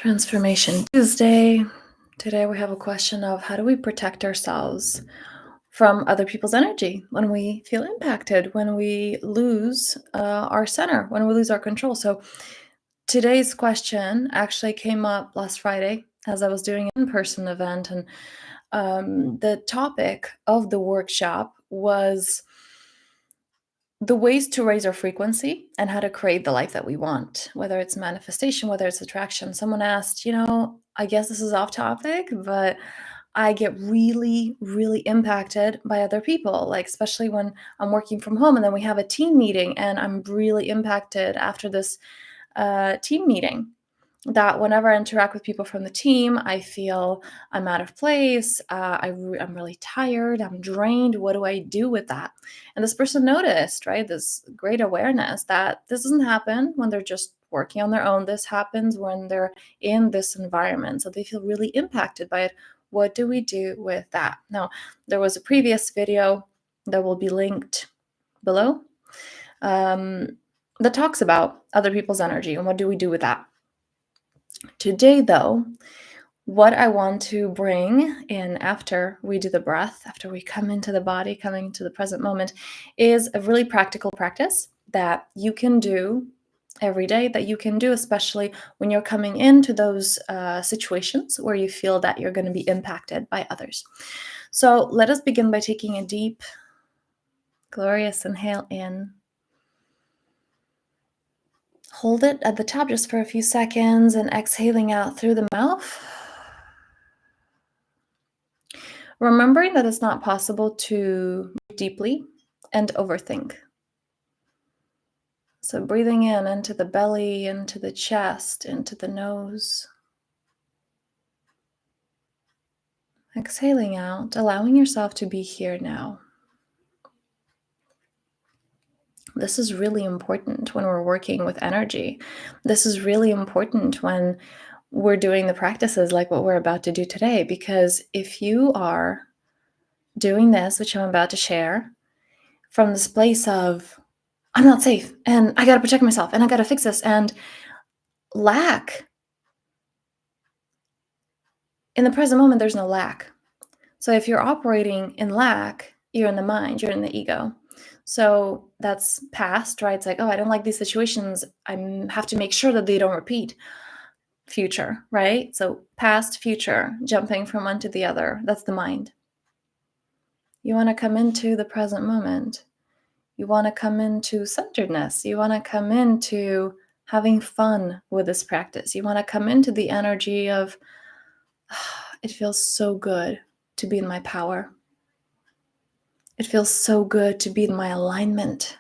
Transformation Tuesday. Today we have a question of how do we protect ourselves from other people's energy when we feel impacted, when we lose our center, when we lose our control. So today's question actually came up last Friday as I was doing an in-person event, and the topic of the workshop was the ways to raise our frequency and how to create the life that we want, whether it's manifestation, whether it's attraction. Someone asked, I guess this is off topic, but I get really, really impacted by other people, like especially when I'm working from home and then we have a team meeting and I'm really impacted after this team meeting. That whenever I interact with people from the team, I feel I'm out of place. I'm really tired. I'm drained. What do I do with that? And this person noticed, right, this great awareness that this doesn't happen when they're just working on their own. This happens when they're in this environment. So they feel really impacted by it. What do we do with that? Now, there was a previous video that will be linked below that talks about other people's energy and what do we do with that. Today, though, what I want to bring in after we do the breath, after we come into the body, coming to the present moment, is a really practical practice that you can do every day, that you can do, especially when you're coming into those situations where you feel that you're going to be impacted by others. So let us begin by taking a deep, glorious inhale in. Hold it at the top just for a few seconds and exhaling out through the mouth. Remembering that it's not possible to breathe deeply and overthink. So breathing in into the belly, into the chest, into the nose. Exhaling out, allowing yourself to be here now. This is really important when we're working with energy. This is really important when we're doing the practices like what we're about to do today, because if you are doing this, which I'm about to share, from this place of, I'm not safe and I got to protect myself and I got to fix this, and lack. In the present moment, there's no lack. So if you're operating in lack, you're in the mind, you're in the ego. So that's past, right? It's like, oh, I don't like these situations. I have to make sure that they don't repeat. Future, right? So past, future, jumping from one to the other. That's the mind. You want to come into the present moment. You want to come into centeredness. You want to come into having fun with this practice. You want to come into the energy of, it feels so good to be in my power. It feels so good to be in my alignment.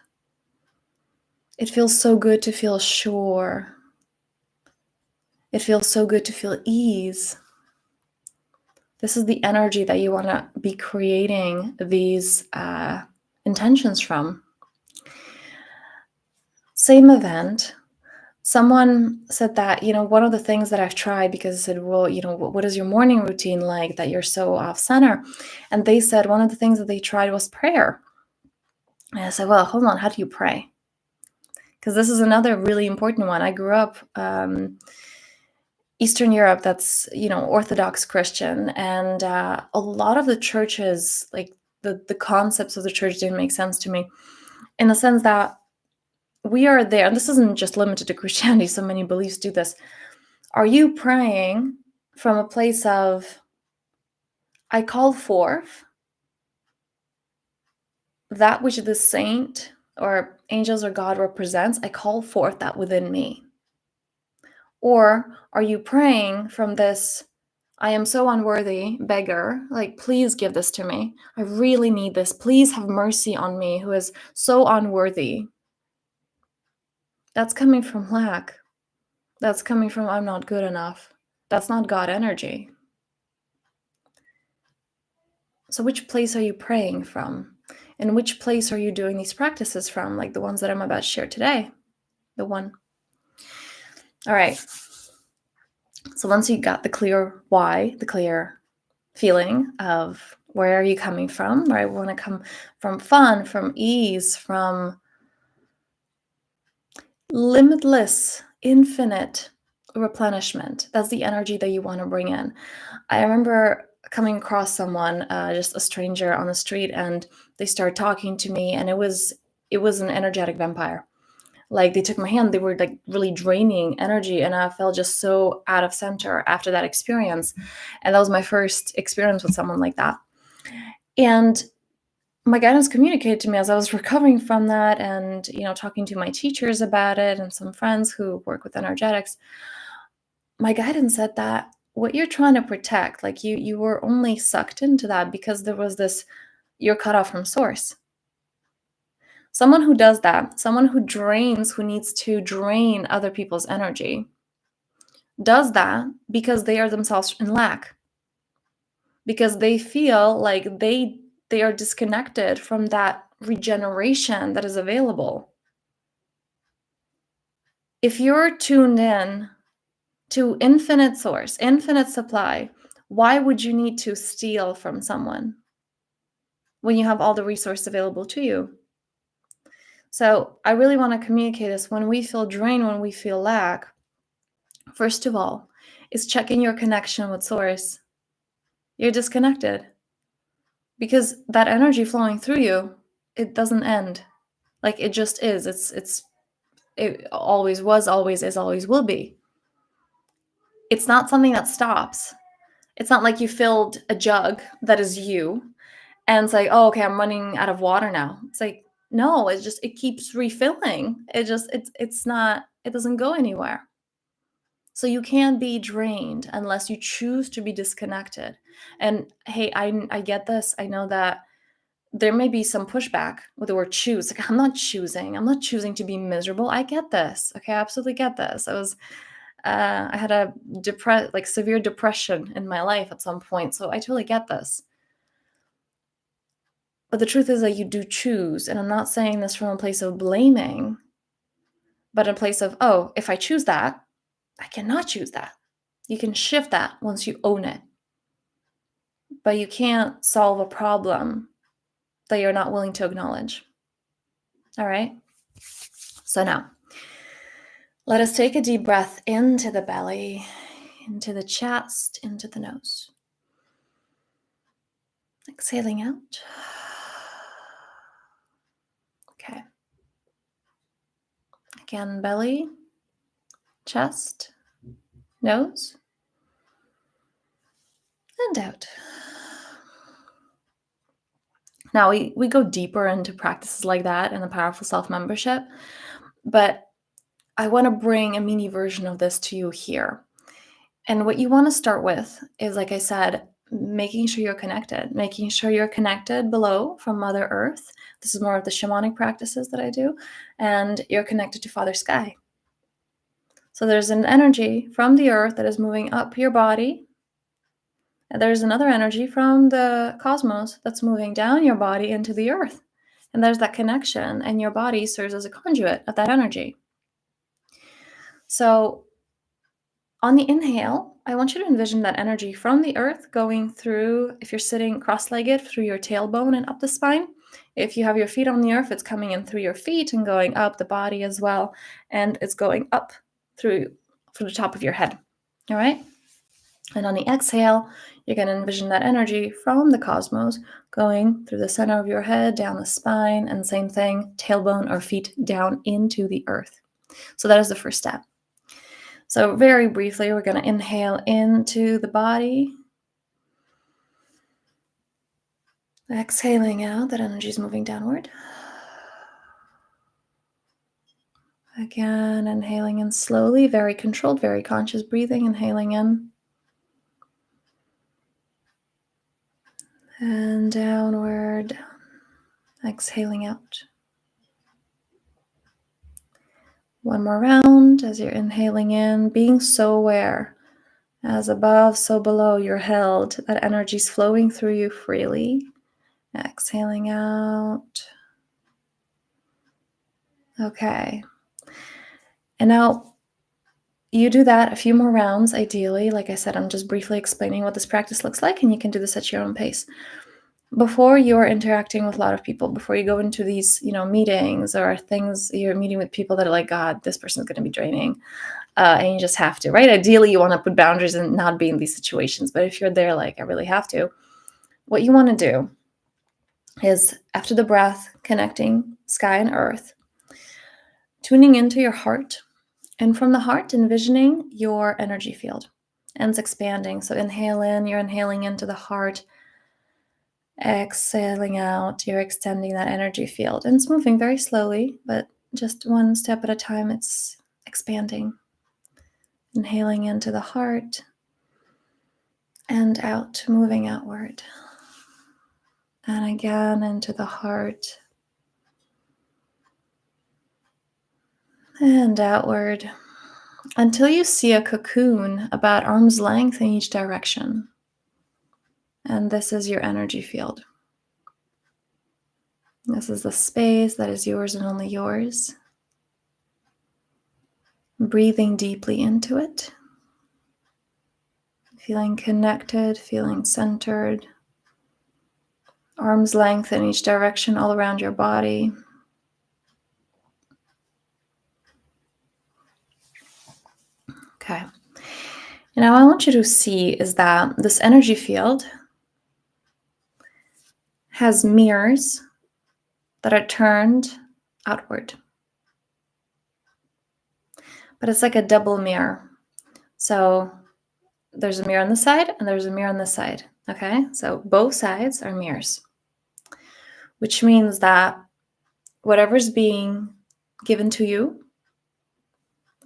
It feels so good to feel sure. It feels so good to feel ease. This is the energy that you want to be creating these intentions from. Same event. Someone said that, one of the things that I've tried, because I said, well, what is your morning routine like that you're so off center? And they said one of the things that they tried was prayer. And I said, well, hold on, how do you pray? Because this is another really important one. I grew up Eastern Europe, that's, Orthodox Christian. And a lot of the churches, like the concepts of the church didn't make sense to me, in the sense that we are there, and this isn't just limited to Christianity, so many beliefs do this. Are you praying from a place of, I call forth that which the saint or angels or God represents, I call forth that within me? Or are you praying from this, I am so unworthy, beggar, like, please give this to me. I really need this. Please have mercy on me, who is so unworthy. That's coming from lack. That's coming from, I'm not good enough. That's not God energy. So which place are you praying from? And which place are you doing these practices from, like the ones that I'm about to share today? The one. All right. So once you got the clear why, the clear feeling of where are you coming from, right? We want to come from fun, from ease, from limitless, infinite replenishment. That's the energy that you want to bring in. I remember coming across someone, just a stranger on the street, and they started talking to me, and it was an energetic vampire. Like, they took my hand, they were like really draining energy, and I felt just so out of center after that experience. And that was my first experience with someone like that. And my guidance communicated to me as I was recovering from that, and talking to my teachers about it and some friends who work with energetics. My guidance said that what you're trying to protect, like, you were only sucked into that because there was this, you're cut off from source. Someone who does that, someone who drains, who needs to drain other people's energy, does that because they are themselves in lack, because they feel like they are disconnected from that regeneration that is available. If you're tuned in to infinite source, infinite supply, why would you need to steal from someone when you have all the resources available to you? So I really want to communicate this. When we feel drained, when we feel lack, first of all, is checking your connection with source. You're disconnected because that energy flowing through you, it doesn't end. Like, it just is. It always was, always is, always will be. It's not something that stops. It's not like you filled a jug that is you, and it's like, oh, okay, I'm running out of water now. It's like, no, it keeps refilling. It doesn't go anywhere. So you can't be drained unless you choose to be disconnected. And hey, I get this. I know that there may be some pushback with the word choose. Like, I'm not choosing. I'm not choosing to be miserable. I get this. Okay, I absolutely get this. I had a severe depression in my life at some point, so I totally get this. But the truth is that you do choose, and I'm not saying this from a place of blaming, but a place of, oh, if I choose that, I cannot choose that. You can shift that once you own it. But you can't solve a problem that you're not willing to acknowledge. All right? So now, let us take a deep breath into the belly, into the chest, into the nose. Exhaling out. Okay. Again, belly, chest, nose, and out. Now, we go deeper into practices like that in the Powerful Self membership, but I want to bring a mini version of this to you here. And what you want to start with is, like I said, making sure you're connected below from Mother Earth. This is more of the shamanic practices that I do, and you're connected to Father Sky. So there's an energy from the earth that is moving up your body, and there's another energy from the cosmos that's moving down your body into the earth. And there's that connection, and your body serves as a conduit of that energy. So on the inhale, I want you to envision that energy from the earth going through, if you're sitting cross-legged, through your tailbone and up the spine. If you have your feet on the earth, it's coming in through your feet and going up the body as well. And it's going up through the top of your head. All right? And on the exhale, you're going to envision that energy from the cosmos going through the center of your head, down the spine, and same thing, tailbone or feet down into the earth. So that is the first step. So very briefly, we're going to inhale into the body. Exhaling out, that energy is moving downward. Again, inhaling in slowly, very controlled, very conscious breathing, inhaling in. And downward, exhaling out. One more round as you're inhaling in, being so aware. As above, so below, you're held. That energy is flowing through you freely. Exhaling out. Okay. And now you do that a few more rounds, ideally. Like I said, I'm just briefly explaining what this practice looks like, and you can do this at your own pace. before you're interacting with a lot of people, before you go into these, meetings or things, you're meeting with people that are like, God, this person's going to be draining. And you just have to, right? Ideally, you want to put boundaries and not be in these situations. But if you're there, like, I really have to, what you want to do is, after the breath, connecting sky and earth, tuning into your heart. And from the heart, envisioning your energy field. And it's expanding. So inhale in, you're inhaling into the heart. Exhaling out, you're extending that energy field. And it's moving very slowly, but just one step at a time, it's expanding. Inhaling into the heart and out, moving outward. And again into the heart and outward until you see a cocoon about arm's length in each direction. And this is your energy field. This is the space that is yours and only yours. Breathing deeply into it. Feeling connected, feeling centered. Arm's length in each direction all around your body. Okay. And now what I want you to see is that this energy field has mirrors that are turned outward. But it's like a double mirror. So there's a mirror on the side and there's a mirror on this side. Okay? So both sides are mirrors. Which means that whatever's being given to you,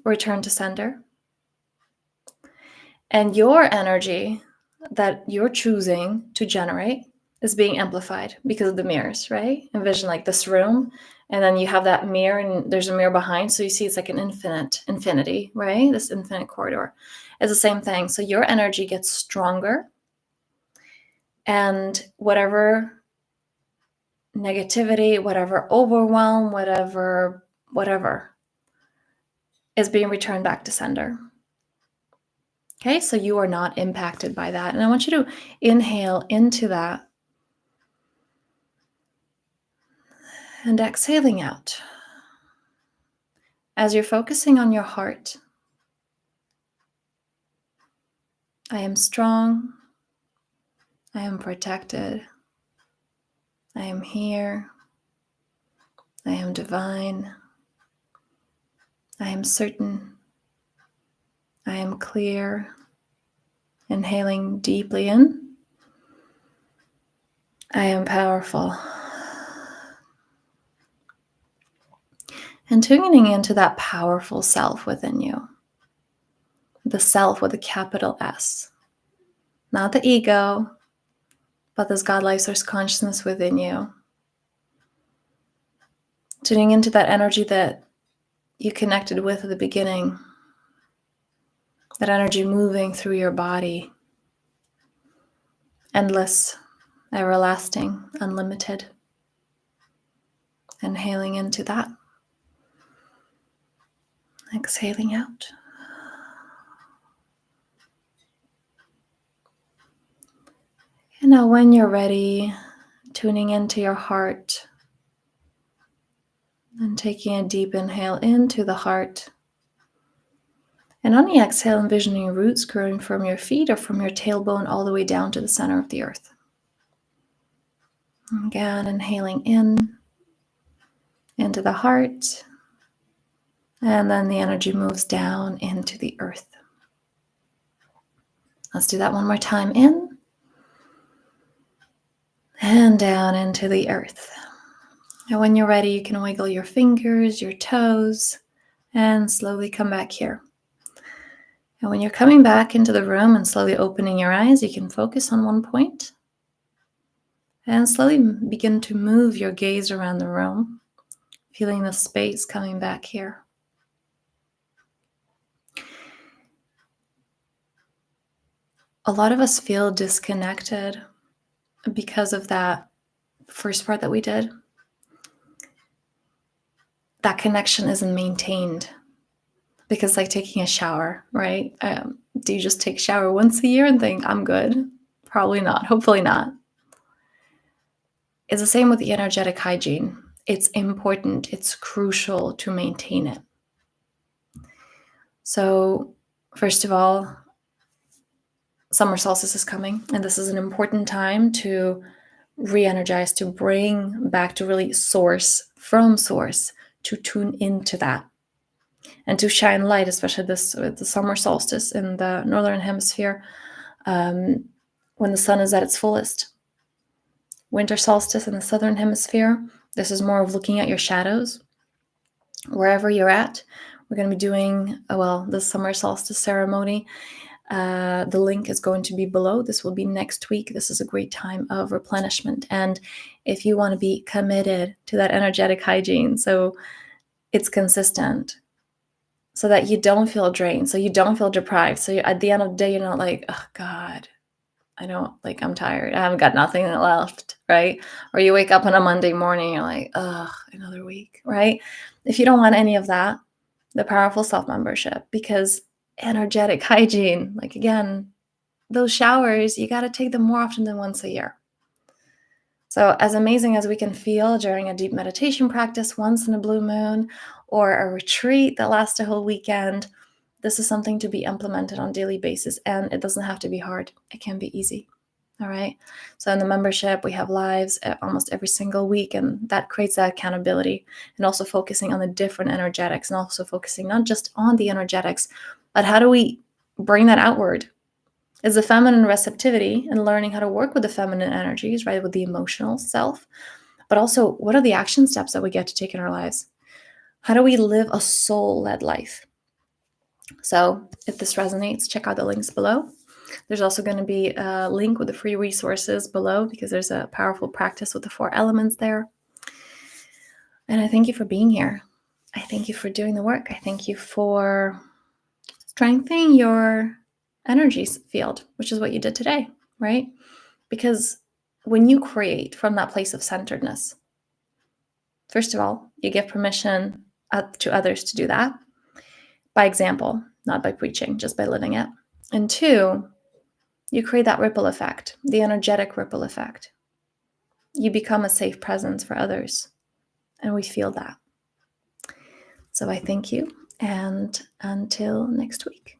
return to sender. And your energy that you're choosing to generate is being amplified because of the mirrors, right? Envision like this room, and then you have that mirror, and there's a mirror behind. So you see it's like an infinity, right? This infinite corridor. It's the same thing. So your energy gets stronger, and whatever negativity, whatever overwhelm, whatever is being returned back to sender. Okay, so you are not impacted by that. And I want you to inhale into that and exhaling out. As you're focusing on your heart, I am strong. I am protected. I am here. I am divine. I am certain. I am clear. Inhaling deeply in. I am powerful. And tuning into that powerful self within you. The self with a capital S. Not the ego, but this God life source consciousness within you. Tuning into that energy that you connected with at the beginning. That energy moving through your body. Endless, everlasting, unlimited. Inhaling into that. Exhaling out. And now when you're ready, tuning into your heart and taking a deep inhale into the heart. And on the exhale, envisioning roots growing from your feet or from your tailbone all the way down to the center of the earth. Again, inhaling in, into the heart, and then the energy moves down into the earth. Let's do that one more time. In, and down into the earth. And when you're ready, you can wiggle your fingers, your toes, and slowly come back here. And when you're coming back into the room and slowly opening your eyes, you can focus on one point and slowly begin to move your gaze around the room, feeling the space coming back here. A lot of us feel disconnected because of that first part that we did. That connection isn't maintained. Because like taking a shower, right? Do you just take a shower once a year and think, I'm good? Probably not. Hopefully not. It's the same with the energetic hygiene. It's important, it's crucial to maintain it. So, first of all, summer solstice is coming, and this is an important time to re-energize, to bring back, to really source from source, to tune into that, and to shine light, especially this with the summer solstice in the northern hemisphere, when the sun is at its fullest. Winter solstice in the southern hemisphere, this is more of looking at your shadows. Wherever you're at, we're going to be doing, the summer solstice ceremony. The link is going to be below. This will be next week. This is a great time of replenishment. And if you want to be committed to that energetic hygiene, so it's consistent, so that you don't feel drained, so you don't feel deprived. So at the end of the day, you're not like, oh God, I'm tired. I haven't got nothing left, right? Or you wake up on a Monday morning, you're like, ugh, another week, right? If you don't want any of that, the powerful self-membership, because energetic hygiene, like again, those showers, you got to take them more often than once a year. So as amazing as we can feel during a deep meditation practice once in a blue moon, or a retreat that lasts a whole weekend, this is something to be implemented on a daily basis, and it doesn't have to be hard. It can be easy. All right. So in the membership, we have lives almost every single week, and that creates that accountability, and also focusing on the different energetics, and also focusing not just on the energetics, but how do we bring that outward? Is the feminine receptivity and learning how to work with the feminine energies, right, with the emotional self, but also what are the action steps that we get to take in our lives? How do we live a soul-led life? So if this resonates, check out the links below. There's also going to be a link with the free resources below, because there's a powerful practice with the 4 elements there. And I thank you for being here. I thank you for doing the work. I thank you for strengthening your energy field, which is what you did today, right? Because when you create from that place of centeredness, first of all, you give permission to others to do that by example, not by preaching, just by living it. And 2, you create that ripple effect, the energetic ripple effect. You become a safe presence for others, and we feel that. So I thank you, and until next week.